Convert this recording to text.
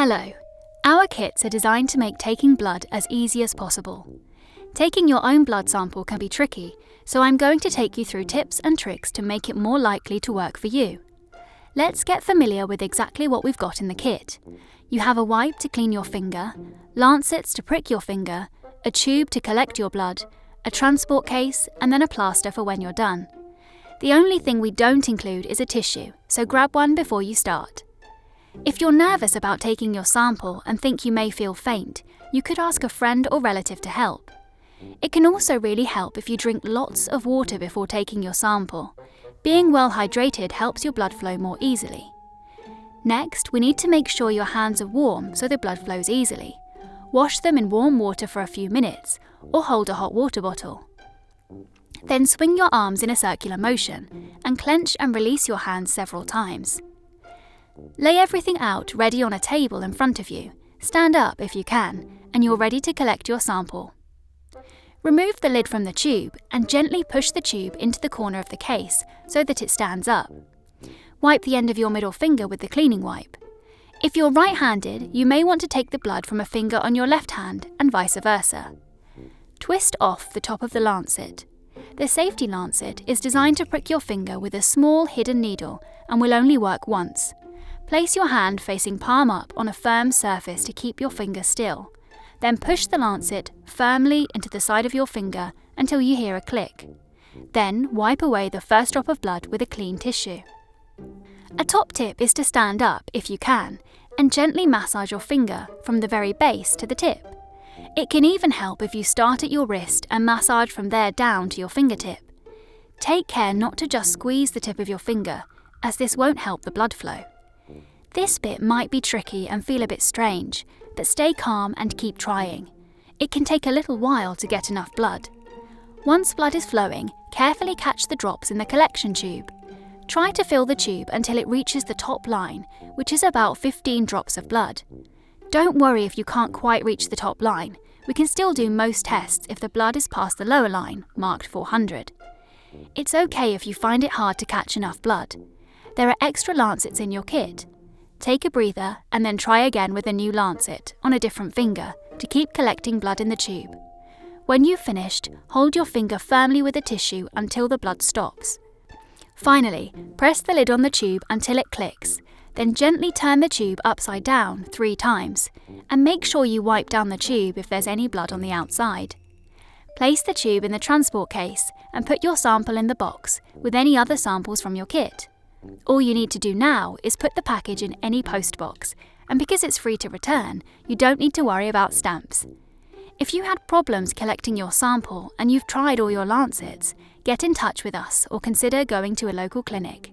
Hello. Our kits are designed to make taking blood as easy as possible. Taking your own blood sample can be tricky, so I'm going to take you through tips and tricks to make it more likely to work for you. Let's get familiar with exactly what we've got in the kit. You have a wipe to clean your finger, lancets to prick your finger, a tube to collect your blood, a transport case, and then a plaster for when you're done. The only thing we don't include is a tissue, so grab one before you start. If you're nervous about taking your sample and think you may feel faint, you could ask a friend or relative to help. It can also really help if you drink lots of water before taking your sample. Being well hydrated helps your blood flow more easily. Next, we need to make sure your hands are warm so the blood flows easily. Wash them in warm water for a few minutes, or hold a hot water bottle. Then swing your arms in a circular motion, and clench and release your hands several times. Lay everything out ready on a table in front of you. Stand up if you can, and you're ready to collect your sample. Remove the lid from the tube and gently push the tube into the corner of the case so that it stands up. Wipe the end of your middle finger with the cleaning wipe. If you're right-handed, you may want to take the blood from a finger on your left hand and vice versa. Twist off the top of the lancet. The safety lancet is designed to prick your finger with a small hidden needle and will only work once. Place your hand facing palm up on a firm surface to keep your finger still. Then push the lancet firmly into the side of your finger until you hear a click. Then wipe away the first drop of blood with a clean tissue. A top tip is to stand up if you can and gently massage your finger from the very base to the tip. It can even help if you start at your wrist and massage from there down to your fingertip. Take care not to just squeeze the tip of your finger, as this won't help the blood flow. This bit might be tricky and feel a bit strange, but stay calm and keep trying. It can take a little while to get enough blood. Once blood is flowing, carefully catch the drops in the collection tube. Try to fill the tube until it reaches the top line, which is about 15 drops of blood. Don't worry if you can't quite reach the top line. We can still do most tests if the blood is past the lower line, marked 400. It's okay if you find it hard to catch enough blood. There are extra lancets in your kit. Take a breather and then try again with a new lancet on a different finger to keep collecting blood in the tube. When you've finished, hold your finger firmly with a tissue until the blood stops. Finally, press the lid on the tube until it clicks, then gently turn the tube upside down 3 times, and make sure you wipe down the tube if there's any blood on the outside. Place the tube in the transport case and put your sample in the box with any other samples from your kit. All you need to do now is put the package in any post box, and because it's free to return, you don't need to worry about stamps. If you had problems collecting your sample and you've tried all your lancets, get in touch with us or consider going to a local clinic.